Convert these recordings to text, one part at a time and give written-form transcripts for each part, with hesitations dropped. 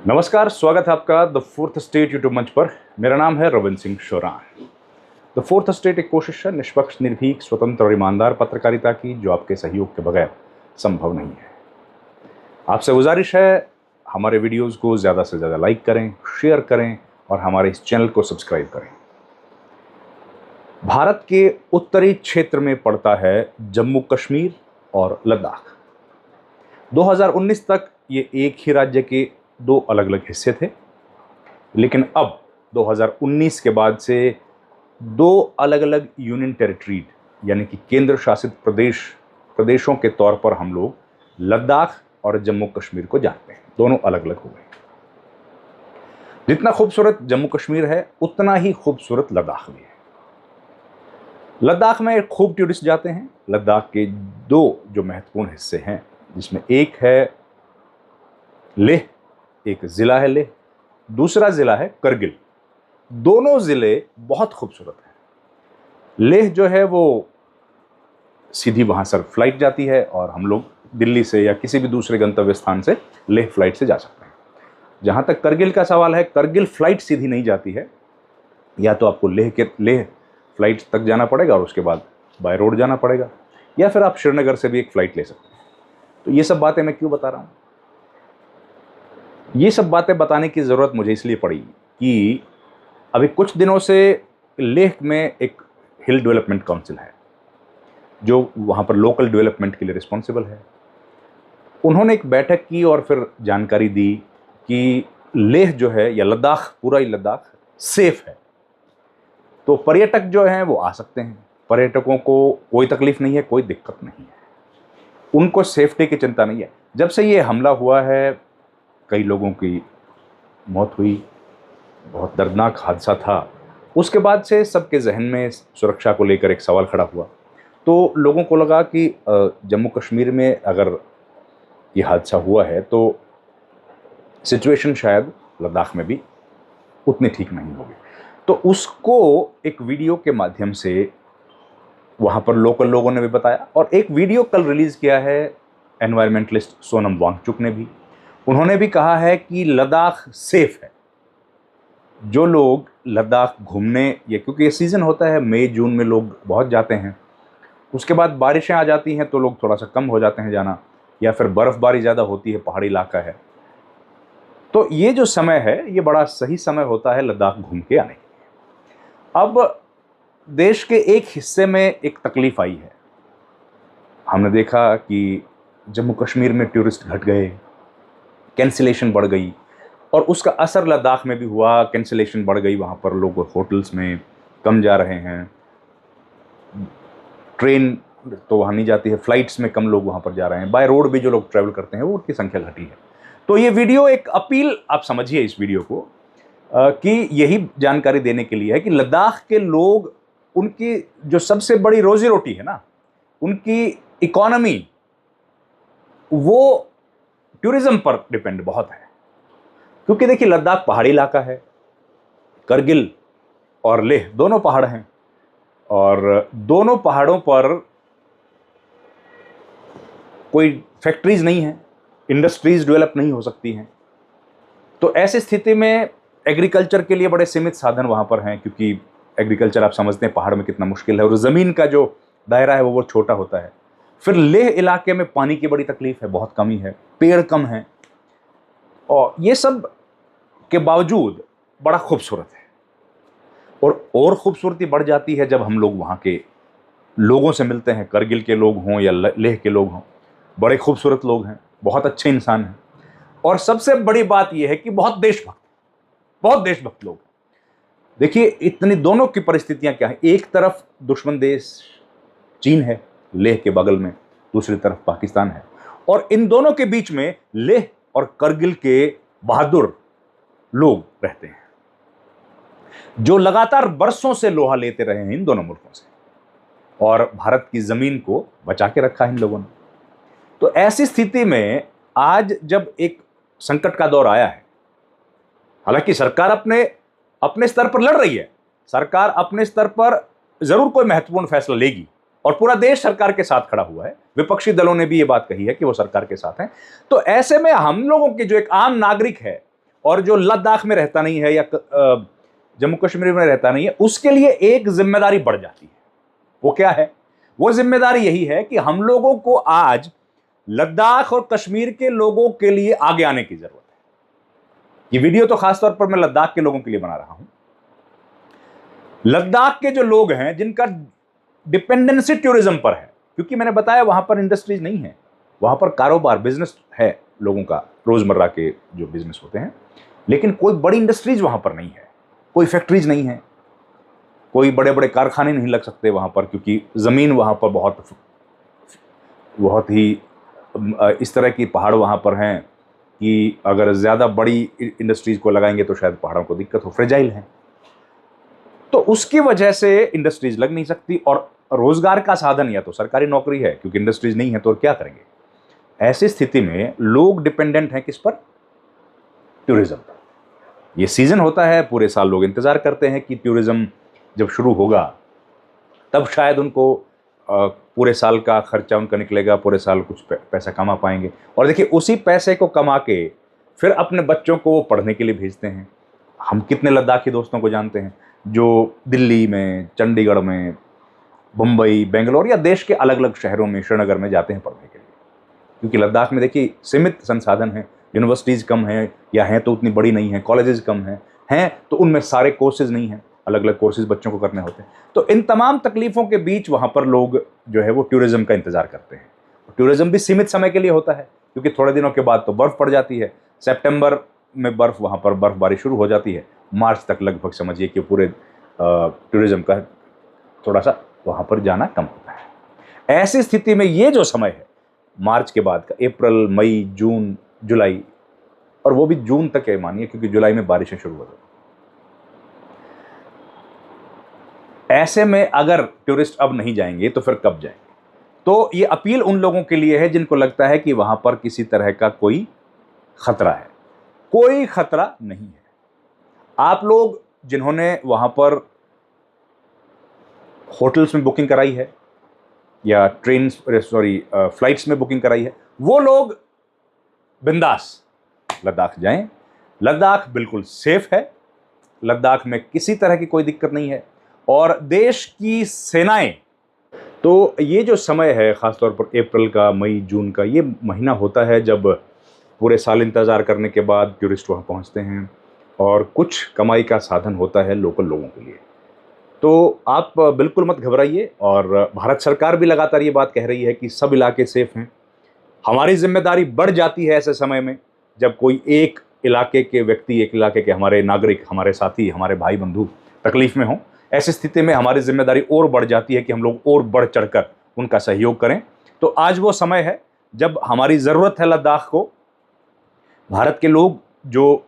नमस्कार, स्वागत है आपका द फोर्थ स्टेट यूट्यूब मंच पर। मेरा नाम है Ravindra Singh Sheoran. The fourth state एक कोशिश है निष्पक्ष, निर्भीक, स्वतंत्र और ईमानदार पत्रकारिता की, जो आपके सहयोग के बगैर संभव नहीं है। आपसे गुजारिश है, हमारे वीडियोस को ज़्यादा से ज़्यादा लाइक करें, शेयर करें और हमारे इस चैनल को सब्सक्राइब करें। भारत के उत्तरी क्षेत्र में पड़ता है जम्मू कश्मीर और लद्दाख। 2019 तक ये एक ही राज्य के दो अलग अलग हिस्से थे, लेकिन अब 2019 के बाद से दो अलग अलग यूनियन टेरिटरी यानी कि केंद्र शासित प्रदेशों के तौर पर हम लोग लद्दाख और जम्मू कश्मीर को जानते हैं। दोनों अलग अलग हो गए। जितना खूबसूरत जम्मू कश्मीर है, उतना ही खूबसूरत लद्दाख भी है। लद्दाख में खूब टूरिस्ट जाते हैं। लद्दाख के दो जो महत्वपूर्ण हिस्से हैं, जिसमें एक है लेह, एक ज़िला है लेह, दूसरा ज़िला है करगिल। दोनों ज़िले बहुत खूबसूरत हैं। लेह जो है वो सीधी वहाँ से फ्लाइट जाती है और हम लोग दिल्ली से या किसी भी दूसरे गंतव्य स्थान से लेह फ्लाइट से जा सकते हैं। जहाँ तक करगिल का सवाल है, करगिल फ्लाइट सीधी नहीं जाती है। या तो आपको लेह फ्लाइट तक जाना पड़ेगा और उसके बाद बाय रोड जाना पड़ेगा, या फिर आप श्रीनगर से भी एक फ़्लाइट ले सकते हैं। तो ये सब बातें मैं क्यों बता रहा हूँ? ये सब बातें बताने की ज़रूरत मुझे इसलिए पड़ी कि अभी कुछ दिनों से लेह में एक हिल डेवलपमेंट काउंसिल है, जो वहाँ पर लोकल डेवलपमेंट के लिए रिस्पॉन्सिबल है। उन्होंने एक बैठक की और फिर जानकारी दी कि लेह जो है या लद्दाख, पूरा ही लद्दाख सेफ है। तो पर्यटक जो हैं वो आ सकते हैं। पर्यटकों को कोई तकलीफ़ नहीं है, कोई दिक्कत नहीं है, उनको सेफ्टी की चिंता नहीं है। जब से ये हमला हुआ है, कई लोगों की मौत हुई, बहुत दर्दनाक हादसा था। उसके बाद से सबके जहन में सुरक्षा को लेकर एक सवाल खड़ा हुआ। तो लोगों को लगा कि जम्मू कश्मीर में अगर ये हादसा हुआ है तो सिचुएशन शायद लद्दाख में भी उतनी ठीक नहीं होगी। तो उसको एक वीडियो के माध्यम से वहाँ पर लोकल लोगों ने भी बताया, और एक वीडियो कल रिलीज़ किया है एनवायरमेंटलिस्ट सोनम वांगचुक ने भी। उन्होंने भी कहा है कि लद्दाख सेफ है। जो लोग लद्दाख घूमने, ये क्योंकि ये सीज़न होता है, मई जून में लोग बहुत जाते हैं, उसके बाद बारिशें आ जाती हैं तो लोग थोड़ा सा कम हो जाते हैं जाना, या फिर बर्फ़बारी ज़्यादा होती है, पहाड़ी इलाका है। तो ये जो समय है, ये बड़ा सही समय होता है लद्दाख घूम के आने के। अब देश के एक हिस्से में एक तकलीफ़ आई है। हमने देखा कि जम्मू कश्मीर में टूरिस्ट घट गए, कैंसिलेशन बढ़ गई, और उसका असर लद्दाख में भी हुआ। कैंसिलेशन बढ़ गई, वहाँ पर लोग होटल्स में कम जा रहे हैं, ट्रेन तो वहाँ नहीं जाती है, फ़्लाइट्स में कम लोग वहाँ पर जा रहे हैं, बाय रोड भी जो लोग ट्रैवल करते हैं वो उनकी संख्या घटी है। तो ये वीडियो एक अपील, आप समझिए इस वीडियो को, कि यही जानकारी देने के लिए है कि लद्दाख के लोग, उनकी जो सबसे बड़ी रोजी रोटी है ना, उनकी इकोनॉमी, वो टूरिज्म पर डिपेंड बहुत है। क्योंकि देखिए, लद्दाख पहाड़ी इलाका है, करगिल और लेह दोनों पहाड़ हैं, और दोनों पहाड़ों पर कोई फैक्ट्रीज नहीं है, इंडस्ट्रीज डेवलप नहीं हो सकती हैं। तो ऐसी स्थिति में एग्रीकल्चर के लिए बड़े सीमित साधन वहाँ पर हैं, क्योंकि एग्रीकल्चर आप समझते हैं पहाड़ में कितना मुश्किल है, और ज़मीन का जो दायरा है वो छोटा होता है। फिर लेह इलाके में पानी की बड़ी तकलीफ़ है, बहुत कमी है, पेड़ कम हैं, और ये सब के बावजूद बड़ा खूबसूरत है। और खूबसूरती बढ़ जाती है जब हम लोग वहाँ के लोगों से मिलते हैं। करगिल के लोग हों या लेह के लोग हों, बड़े खूबसूरत लोग हैं, बहुत अच्छे इंसान हैं, और सबसे बड़ी बात यह है कि बहुत देशभक्त लोग। देखिए, इतनी दोनों की परिस्थितियां क्या हैं। एक तरफ दुश्मन देश चीन है, लेह के बगल में, दूसरी तरफ पाकिस्तान है, और इन दोनों के बीच में लेह और करगिल के बहादुर लोग रहते हैं, जो लगातार बरसों से लोहा लेते रहे हैं इन दोनों मुल्कों से, और भारत की ज़मीन को बचा के रखा है इन लोगों ने। तो ऐसी स्थिति में आज जब एक संकट का दौर आया है, हालांकि सरकार अपने स्तर पर लड़ रही है, सरकार अपने स्तर पर ज़रूर कोई महत्वपूर्ण फैसला लेगी, और पूरा देश सरकार के साथ खड़ा हुआ है। विपक्षी दलों ने भी ये बात कही है कि वो सरकार के साथ हैं। तो ऐसे में हम लोगों के जो एक आम नागरिक है, और जो लद्दाख में रहता नहीं है या जम्मू कश्मीर में रहता नहीं है, उसके लिए एक जिम्मेदारी बढ़ जाती है। वो क्या है? वो जिम्मेदारी यही है कि हम लोगों को आज लद्दाख और कश्मीर के लोगों के लिए आगे आने की जरूरत है। ये वीडियो तो खासतौर पर मैं लद्दाख के लोगों के लिए बना रहा हूं। लद्दाख के जो लोग हैं जिनका डिपेंडेंसी टूरिज्म पर है, क्योंकि मैंने बताया वहां पर इंडस्ट्रीज नहीं है, वहां पर कारोबार बिजनेस है लोगों का, रोजमर्रा के जो बिजनेस होते हैं, लेकिन कोई बड़ी इंडस्ट्रीज वहां पर नहीं है, कोई फैक्ट्रीज नहीं है, कोई बड़े बड़े कारखाने नहीं लग सकते वहां पर, क्योंकि जमीन वहां पर बहुत ही इस तरह की पहाड़ वहां पर हैं कि अगर ज्यादा बड़ी इंडस्ट्रीज को लगाएंगे तो शायद पहाड़ों को दिक्कत हो, फ्रेजाइल है। तो उसकी वजह से इंडस्ट्रीज लग नहीं सकती, और रोजगार का साधन या तो सरकारी नौकरी है, क्योंकि इंडस्ट्रीज नहीं है तो क्या करेंगे। ऐसी स्थिति में लोग डिपेंडेंट हैं किस पर? टूरिज्म पर। ये सीजन होता है, पूरे साल लोग इंतजार करते हैं कि टूरिज्म जब शुरू होगा तब शायद उनको पूरे साल का खर्चा उनका निकलेगा, पूरे साल कुछ पैसा कमा पाएंगे, और देखिए उसी पैसे को कमा के फिर अपने बच्चों को वो पढ़ने के लिए भेजते हैं। हम कितने लद्दाखी दोस्तों को जानते हैं जो दिल्ली में, चंडीगढ़ में, मुंबई, बेंगलोर या देश के अलग अलग शहरों में, श्रीनगर में जाते हैं पढ़ने के लिए, क्योंकि लद्दाख में देखिए सीमित संसाधन हैं, यूनिवर्सिटीज़ कम हैं, या हैं तो उतनी बड़ी नहीं है, कॉलेजेस कम हैं तो उनमें सारे कोर्सेज नहीं हैं, अलग अलग कोर्सेज बच्चों को करने होते हैं। तो इन तमाम तकलीफ़ों के बीच वहाँ पर लोग जो है वो टूरिज्म का इंतज़ार करते हैं। टूरिज्म भी सीमित समय के लिए होता है, क्योंकि थोड़े दिनों के बाद तो बर्फ़ पड़ जाती है, सितंबर में बर्फ़ वहाँ पर बर्फ़बारी शुरू हो जाती है, मार्च तक लगभग समझिए कि पूरे टूरिज्म का थोड़ा सा वहाँ पर जाना कम होता है। ऐसी स्थिति में ये जो समय है मार्च के बाद का, अप्रैल, मई, जून, जुलाई, और वो भी जून तक है मानिए, क्योंकि जुलाई में बारिशें शुरू हो जाती। ऐसे में अगर टूरिस्ट अब नहीं जाएंगे तो फिर कब जाएंगे? तो ये अपील उन लोगों के लिए है जिनको लगता है कि वहां पर किसी तरह का कोई खतरा है। कोई खतरा नहीं है। आप लोग जिन्होंने वहां पर होटल्स में बुकिंग कराई है या फ्लाइट्स में बुकिंग कराई है, वो लोग बिंदास लद्दाख जाएं। लद्दाख बिल्कुल सेफ है, लद्दाख में किसी तरह की कोई दिक्कत नहीं है, और देश की सेनाएं, तो ये जो समय है ख़ासतौर पर अप्रैल का, मई, जून का, ये महीना होता है जब पूरे साल इंतज़ार करने के बाद टूरिस्ट वहाँ पहुँचते हैं और कुछ कमाई का साधन होता है लोकल लोगों के लिए। तो आप बिल्कुल मत घबराइए, और भारत सरकार भी लगातार ये बात कह रही है कि सब इलाके सेफ हैं। हमारी जिम्मेदारी बढ़ जाती है ऐसे समय में जब कोई एक इलाके के व्यक्ति, एक इलाके के हमारे नागरिक, हमारे साथी, हमारे भाई बंधु तकलीफ में हों। ऐसी स्थिति में हमारी जिम्मेदारी और बढ़ जाती है कि हम लोग और बढ़ चढ़कर उनका सहयोग करें। तो आज वो समय है जब हमारी ज़रूरत है लद्दाख को। भारत के लोग जो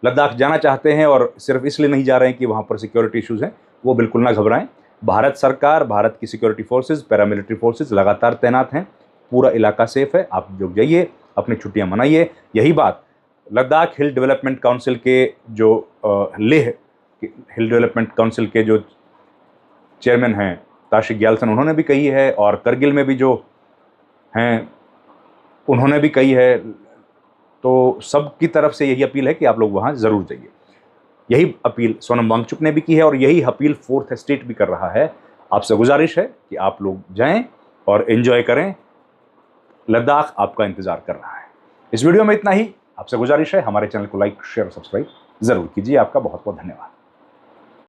लद्दाख जाना चाहते हैं और सिर्फ इसलिए नहीं जा रहे हैं कि वहाँ पर सिक्योरिटी इश्यूज़ हैं, वो बिल्कुल ना घबराएं। भारत सरकार, भारत की सिक्योरिटी फोर्सेज, पैरामिलिट्री फोर्सेज लगातार तैनात हैं, पूरा इलाका सेफ है। आप लोग जाइए, अपनी छुट्टियां मनाइए। यही बात लद्दाख हिल डेवलपमेंट काउंसिल के जो लेह हिल डेवलपमेंट काउंसिल के जो चेयरमैन हैं ताशिक ग्याल्सन, उन्होंने भी कही है, और करगिल में भी जो हैं उन्होंने भी कही है। तो सबकी तरफ से यही अपील है कि आप लोग वहाँ ज़रूर जाइए। यही अपील सोनम वांगचुक ने भी की है, और यही अपील फोर्थ एस्टेट भी कर रहा है। आपसे गुजारिश है कि आप लोग जाएं और एंजॉय करें। लद्दाख आपका इंतज़ार कर रहा है। इस वीडियो में इतना ही। आपसे गुजारिश है हमारे चैनल को लाइक, शेयर और सब्सक्राइब ज़रूर कीजिए। आपका बहुत बहुत धन्यवाद।